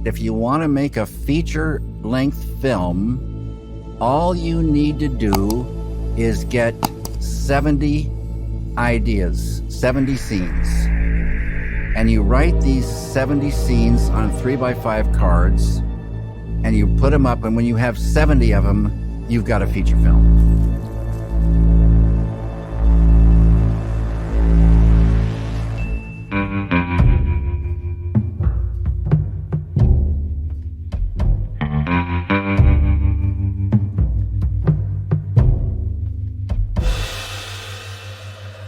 if you want to make a feature-length film, all you need to do is get 70 ideas, 70 scenes. And you write these 70 scenes on 3x5 cards, and you put them up, and when you have 70 of them, you've got a feature film.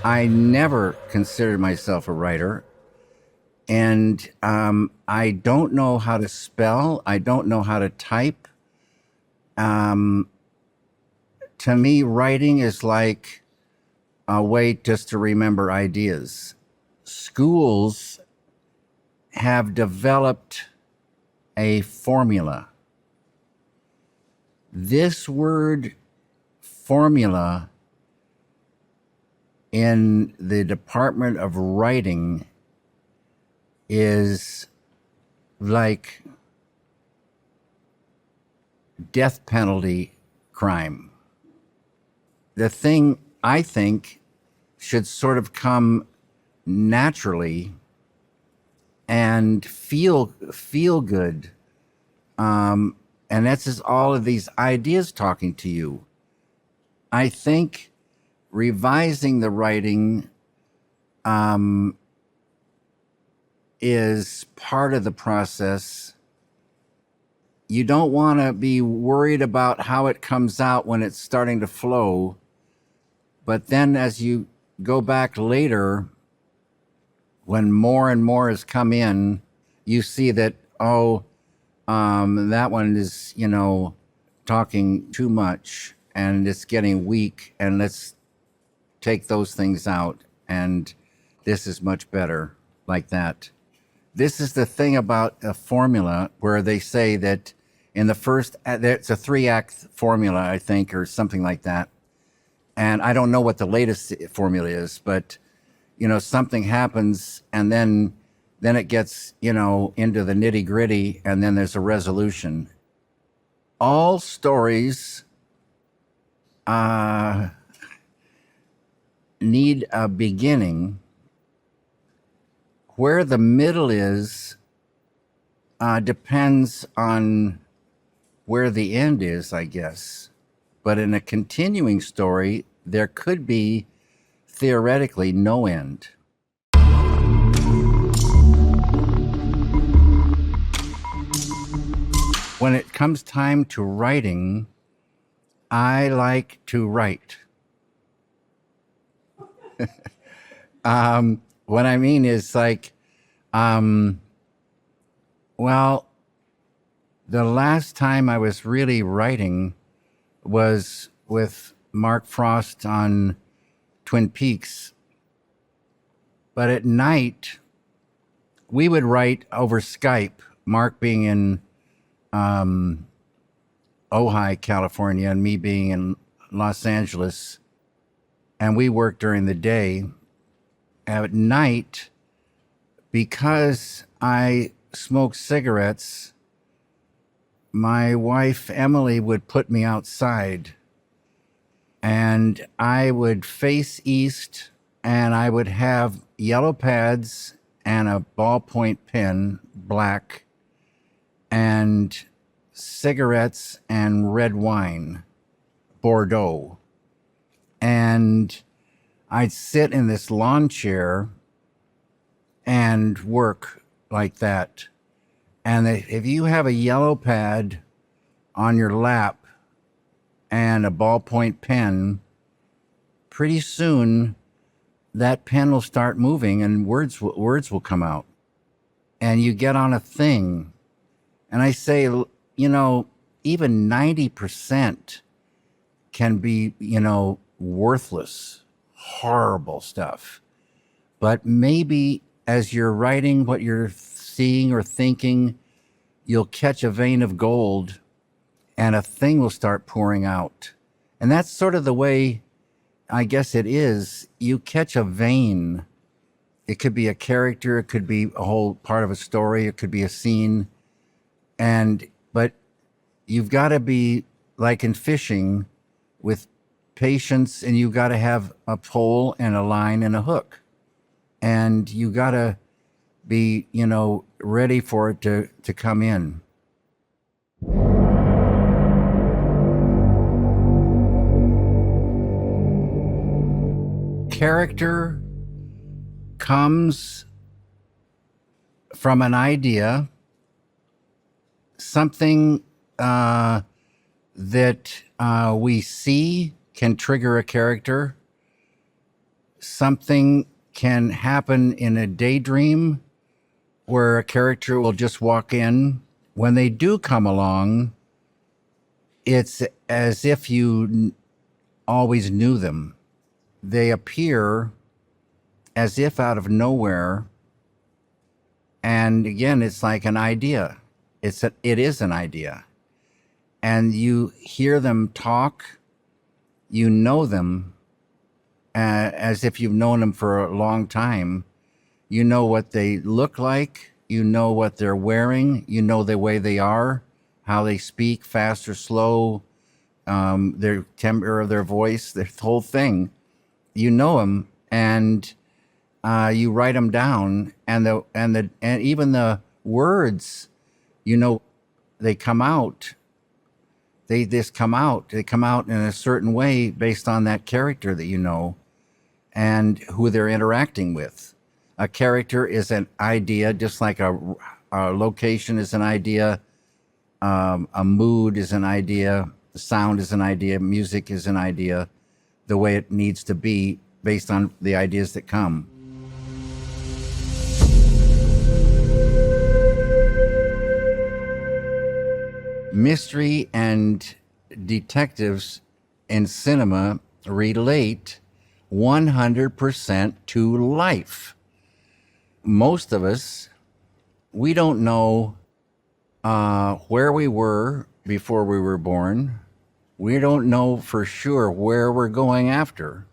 I never considered myself a writer, and I don't know how to spell. I don't know how to type. To me, writing is like a way just to remember ideas. Schools have developed a formula. This word formula in the Department of Writing is like death penalty crime. The thing I think should sort of come naturally and feel good. And that's just all of these ideas talking to you. I think revising the writing is part of the process. You don't want to be worried about how it comes out when it's starting to flow. But then as you go back later, when more and more has come in, you see that, that one is, talking too much and it's getting weak, and let's take those things out, and this is much better like that. This is the thing about a formula where they say that in the first, it's a 3-act formula, I think, or something like that. And I don't know what the latest formula is, but, something happens, and then it gets, into the nitty gritty, and then there's a resolution. All stories need a beginning. Where the middle is depends on where the end is, I guess. But in a continuing story, there could be theoretically no end. When it comes time to writing, I like to write. What I mean is like, the last time I was really writing was with Mark Frost on Twin Peaks. But at night, we would write over Skype, Mark being in Ojai, California, and me being in Los Angeles. And we worked during the day. At night, because I smoke cigarettes, my wife, Emily, would put me outside, and I would face east, and I would have yellow pads and a ballpoint pen, black, and cigarettes and red wine, Bordeaux. And I'd sit in this lawn chair and work like that. And if you have a yellow pad on your lap and a ballpoint pen, pretty soon that pen will start moving and words will come out. And you get on a thing. And I say, even 90% can be, worthless, horrible stuff. But maybe as you're writing what you're seeing or thinking, you'll catch a vein of gold and a thing will start pouring out. And that's sort of the way, I guess it is. You catch a vein. It could be a character. It could be a whole part of a story. It could be a scene. But you've got to be like in fishing with patience, and you've got to have a pole and a line and a hook. And you got to be, ready for it to come in. Character comes from an idea, something that we see can trigger a character. Something can happen in a daydream where a character will just walk in. When they do come along, it's as if you always knew them. They appear as if out of nowhere. And again, it's like an idea. It is an idea. And you hear them talk, you know them as if you've known them for a long time. You know what they look like, you know what they're wearing, you know the way they are, how they speak, fast or slow, their timbre of their voice, their whole thing. You know them, and you write them down, and even the words, they come out. They come out in a certain way based on that character that you know and who they're interacting with. A character is an idea, just like a location is an idea, a mood is an idea, sound is an idea, music is an idea, the way it needs to be based on the ideas that come. Mystery and detectives in cinema relate 100% to life. Most of us, we don't know where we were before we were born. We don't know for sure where we're going after.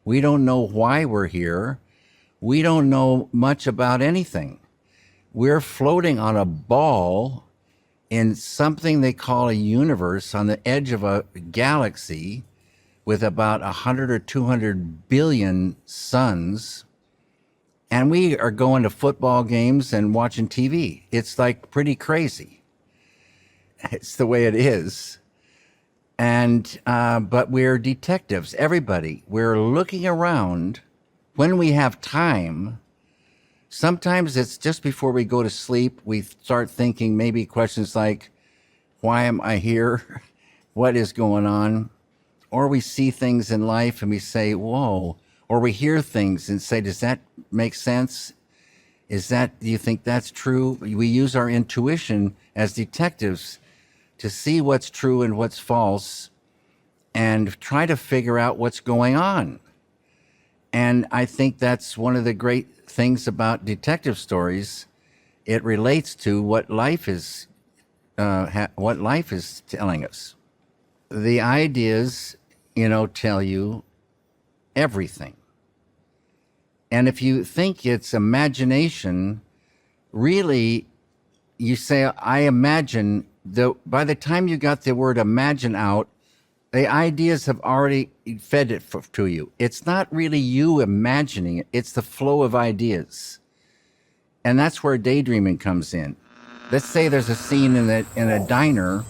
We don't know why we're here. We don't know much about anything. We're floating on a ball in something they call a universe on the edge of a galaxy with about 100 or 200 billion suns. And we are going to football games and watching TV. It's like pretty crazy. It's the way it is. And, but we're detectives, everybody. We're looking around when we have time. Sometimes it's just before we go to sleep, we start thinking maybe questions like, why am I here? What is going on? Or we see things in life and we say, whoa. Or we hear things and say, does that make sense? Do you think that's true? We use our intuition as detectives to see what's true and what's false and try to figure out what's going on. And I think that's one of the great things about detective stories. It relates to what life is telling us. The ideas, tell you everything. And if you think it's imagination, really, you say, I imagine. By the time you got the word imagine out, the ideas have already fed it to you. It's not really you imagining it. It's the flow of ideas. And that's where daydreaming comes in. Let's say there's a scene in a diner,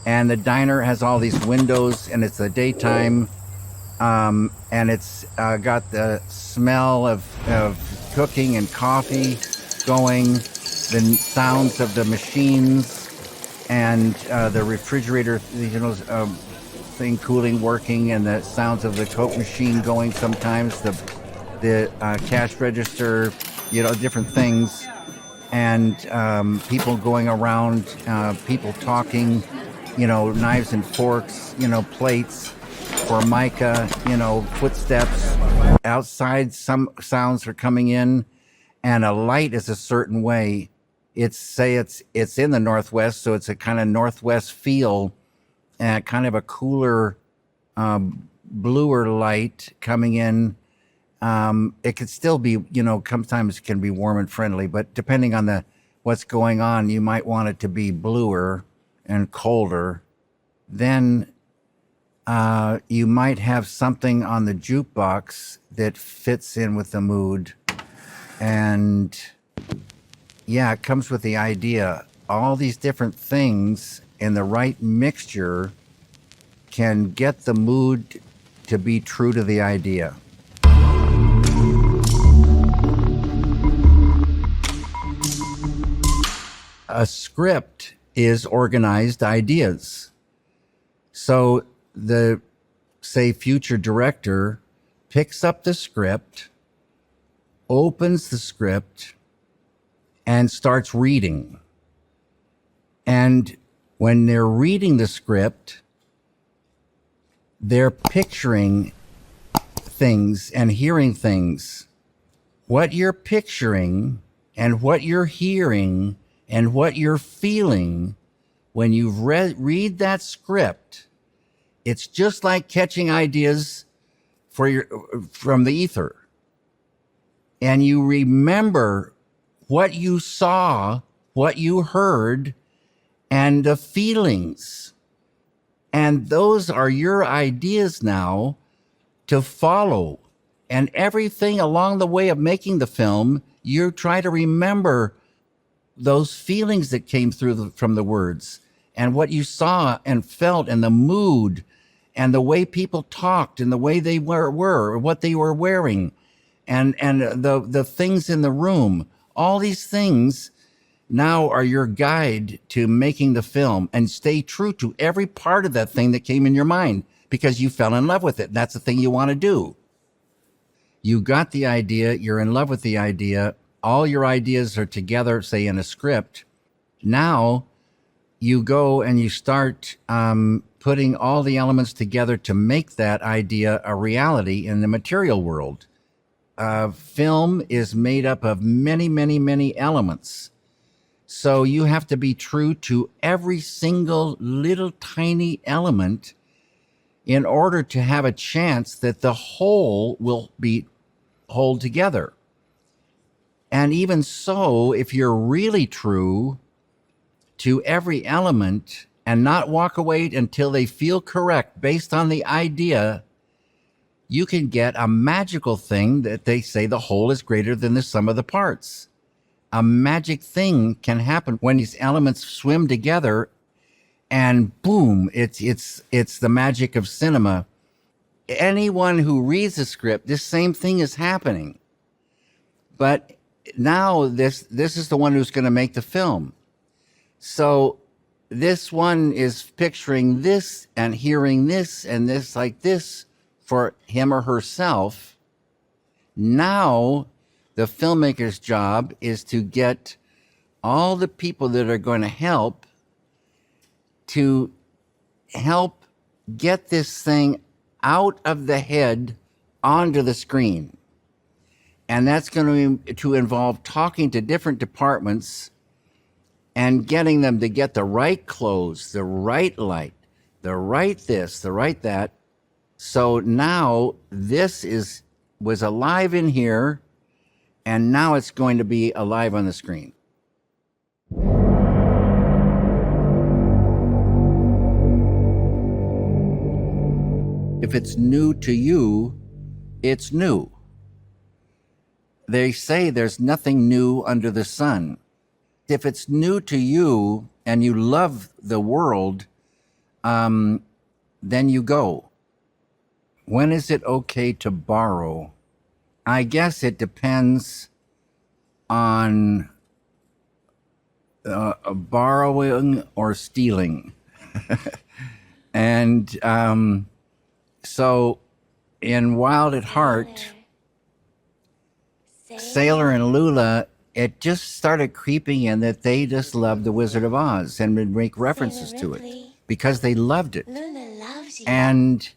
and the diner has all these windows, and it's the daytime, and it's got the smell of cooking and coffee going, the sounds of the machines, and the refrigerator, thing cooling, working, and the sounds of the Coke machine going sometimes, the cash register, different things, and people going around, people talking, knives and forks, plates, formica, footsteps. Outside, some sounds are coming in, and a light is a certain way. It's in the Northwest, so it's a kind of Northwest feel, and kind of a cooler, bluer light coming in. It could still be, sometimes it can be warm and friendly, but depending on what's going on, you might want it to be bluer and colder. Then you might have something on the jukebox that fits in with the mood. And yeah, it comes with the idea. All these different things in the right mixture can get the mood to be true to the idea. A script is organized ideas. So the, say, future director picks up the script, opens the script, and starts reading. And when they're reading the script, they're picturing things and hearing things. What you're picturing and what you're hearing and what you're feeling when you read that script, it's just like catching ideas from the ether. And you remember what you saw, what you heard, and the feelings. And those are your ideas now to follow. And everything along the way of making the film, you try to remember those feelings that came through from the words and what you saw and felt and the mood and the way people talked and the way they were or what they were wearing and the things in the room. All these things now are your guide to making the film, and stay true to every part of that thing that came in your mind because you fell in love with it. That's the thing you want to do. You got the idea, you're in love with the idea, all your ideas are together, say in a script. Now you go and you start putting all the elements together to make that idea a reality in the material world. Film is made up of many, many, many elements. So you have to be true to every single little tiny element in order to have a chance that the whole will hold together. And even so, if you're really true to every element and not walk away until they feel correct based on the idea, you can get a magical thing that they say the whole is greater than the sum of the parts. A magic thing can happen when these elements swim together, and boom, it's the magic of cinema. Anyone who reads a script, this same thing is happening. But now this is the one who's going to make the film. So this one is picturing this and hearing this and this like this for him or herself. Now the filmmaker's job is to get all the people that are going to help get this thing out of the head onto the screen. And that's going to involve talking to different departments and getting them to get the right clothes, the right light, the right this, the right that. So now this was alive in here, and now it's going to be alive on the screen. If it's new to you, it's new. They say there's nothing new under the sun. If it's new to you and you love the world, then you go. When is it okay to borrow? I guess it depends on borrowing or stealing. And so in Wild at Heart, Sailor and Lula, it just started creeping in that they just loved The Wizard of Oz and would make references to it because they loved it. And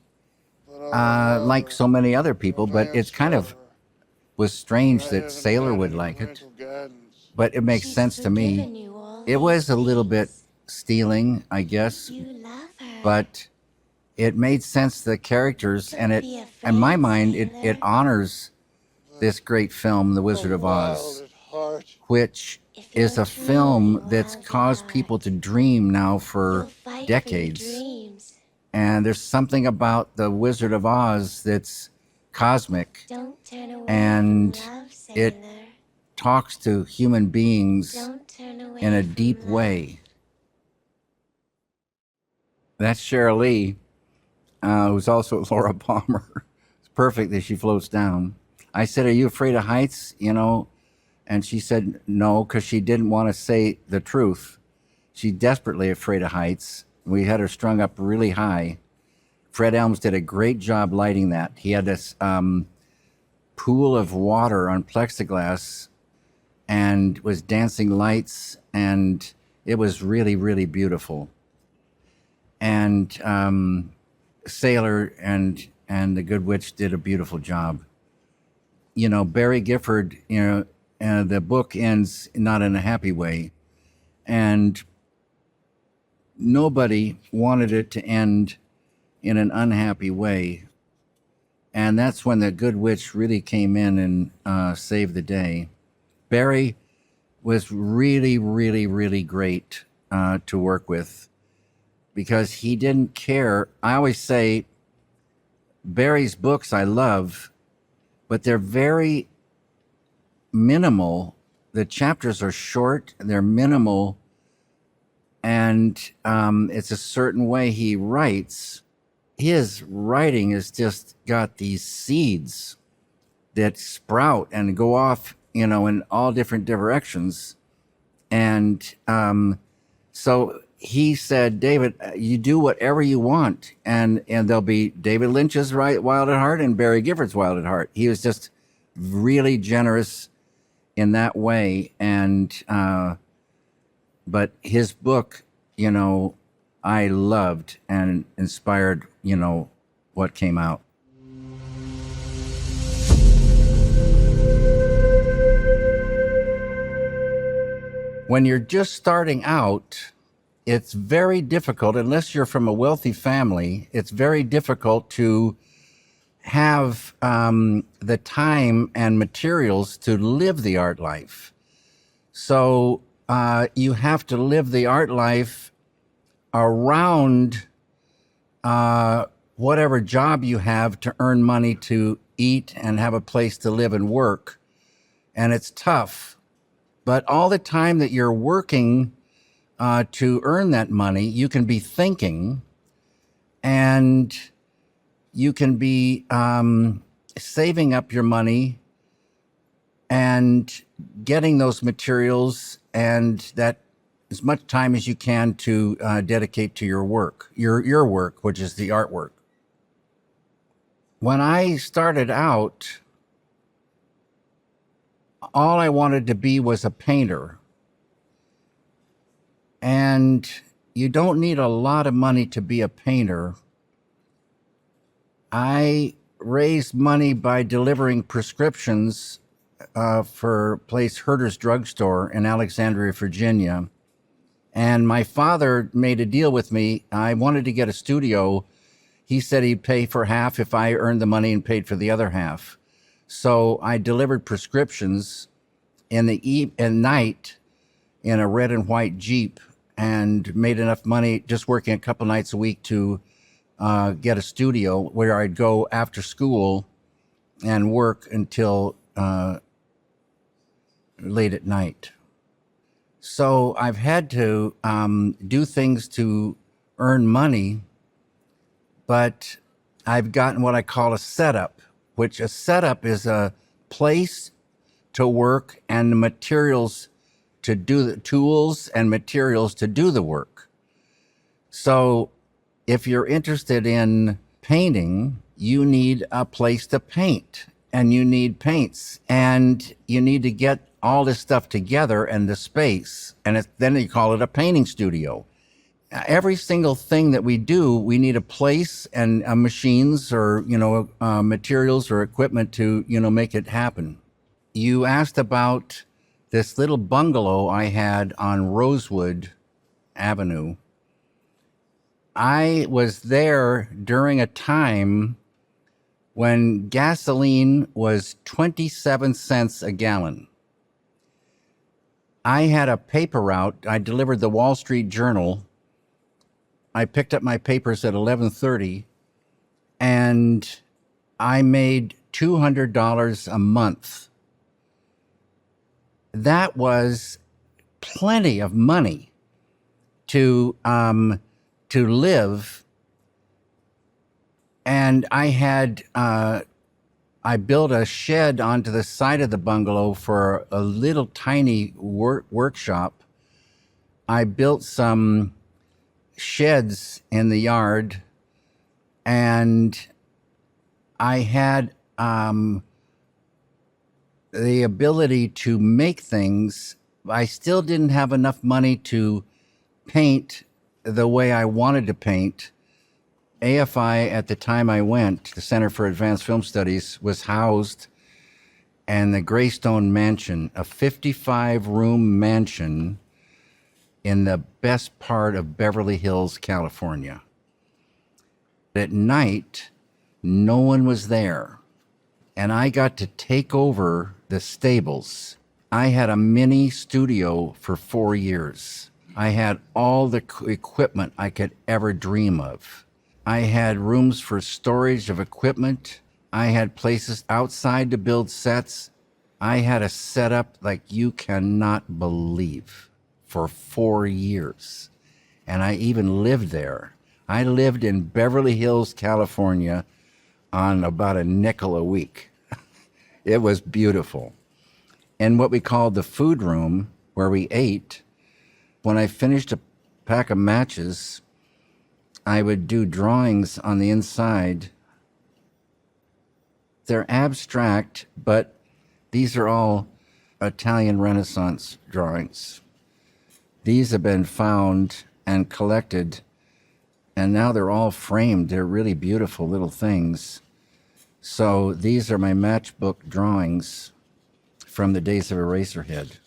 like so many other people, but it's kind of was strange that Sailor would like it. But it makes sense to me. It was a little bit stealing, I guess, but it made sense to the characters, and it, in my mind, it honors this great film, The Wizard of Oz, which is a film that's caused people to dream now for decades. And there's something about the Wizard of Oz that's cosmic, and it talks to human beings in a deep way. That's Sheryl Lee, who's also Laura Palmer. It's perfect that she floats down. I said, "Are you afraid of heights?" And she said no, because she didn't want to say the truth. She's desperately afraid of heights. We had her strung up really high. Fred Elms did a great job lighting that. He had this pool of water on plexiglass and was dancing lights, and it was really, really beautiful. And Sailor and the Good Witch did a beautiful job. Barry Gifford, the book ends not in a happy way, and nobody wanted it to end in an unhappy way. And that's when the Good Witch really came in and saved the day. Barry was really, really, really great to work with, because he didn't care. I always say Barry's books I love, but they're very minimal. The chapters are short, they're minimal, and it's a certain way he writes. His writing has just got these seeds that sprout and go off, in all different directions. And so he said, "David, you do whatever you want." And there'll be David Lynch's Wild at Heart and Barry Gifford's Wild at Heart. He was just really generous in that way. And but his book, I loved and inspired, what came out. When you're just starting out, it's very difficult, unless you're from a wealthy family, it's very difficult to have the time and materials to live the art life. So you have to live the art life around whatever job you have to earn money to eat and have a place to live and work. And it's tough. But all the time that you're working to earn that money, you can be thinking, and you can be saving up your money and getting those materials, and that as much time as you can to dedicate to your work, your work, which is the artwork. When I started out, all I wanted to be was a painter. And you don't need a lot of money to be a painter. I raised money by delivering prescriptions for a place, Herter's Drugstore in Alexandria, Virginia. And my father made a deal with me. I wanted to get a studio. He said he'd pay for half if I earned the money and paid for the other half. So I delivered prescriptions in the night in a red and white Jeep, and made enough money just working a couple nights a week to get a studio where I'd go after school and work until late at night. So I've had to do things to earn money, but I've gotten what I call a setup, which a setup is a place to work and the materials to do the tools and materials to do the work. So if you're interested in painting, you need a place to paint, and you need paints, and you need to get all this stuff together and the space, and then you call it a painting studio. Every single thing that we do, we need a place and machines or, materials or equipment to, make it happen. You asked about this little bungalow I had on Rosewood Avenue. I was there during a time when gasoline was 27 cents a gallon. I had a paper route. I delivered the Wall Street Journal. I picked up my papers at 11:30, and I made $200 a month. That was plenty of money to live. And I built a shed onto the side of the bungalow for a little tiny workshop. I built some sheds in the yard, and I had the ability to make things. I still didn't have enough money to paint the way I wanted to paint. AFI, at the time I went, the Center for Advanced Film Studies, was housed in the Greystone Mansion, a 55-room mansion in the best part of Beverly Hills, California. At night, no one was there, and I got to take over the stables. I had a mini studio for 4 years. I had all the equipment I could ever dream of. I had rooms for storage of equipment. I had places outside to build sets. I had a setup like you cannot believe for 4 years. And I even lived there. I lived in Beverly Hills, California on about a nickel a week. It was beautiful. And what we called the food room, where we ate, when I finished a pack of matches, I would do drawings on the inside. They're abstract, but these are all Italian Renaissance drawings. These have been found and collected, and now they're all framed. They're really beautiful little things. So these are my matchbook drawings from the days of Eraserhead.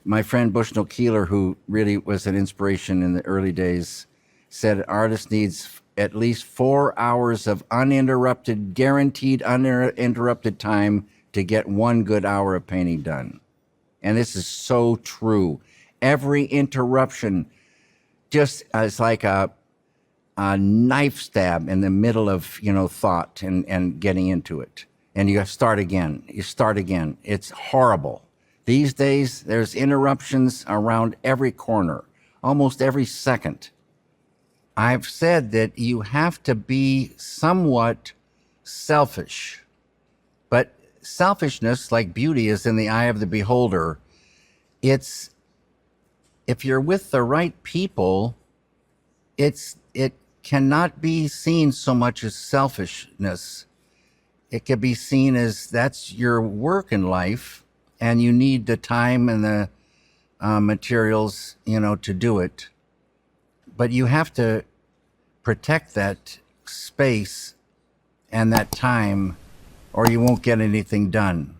My friend Bushnell Keeler, who really was an inspiration in the early days, said an artist needs at least 4 hours of uninterrupted, guaranteed uninterrupted time to get 1 good hour of painting done. And this is so true. Every interruption just is like a knife stab in the middle of, thought and getting into it. And you start again. You start again. It's horrible. These days, there's interruptions around every corner, almost every second. I've said that you have to be somewhat selfish, but selfishness, like beauty, is in the eye of the beholder. It's, if you're with the right people, it cannot be seen so much as selfishness. It can be seen as that's your work in life, and you need the time and the materials, to do it. But you have to protect that space and that time, or you won't get anything done.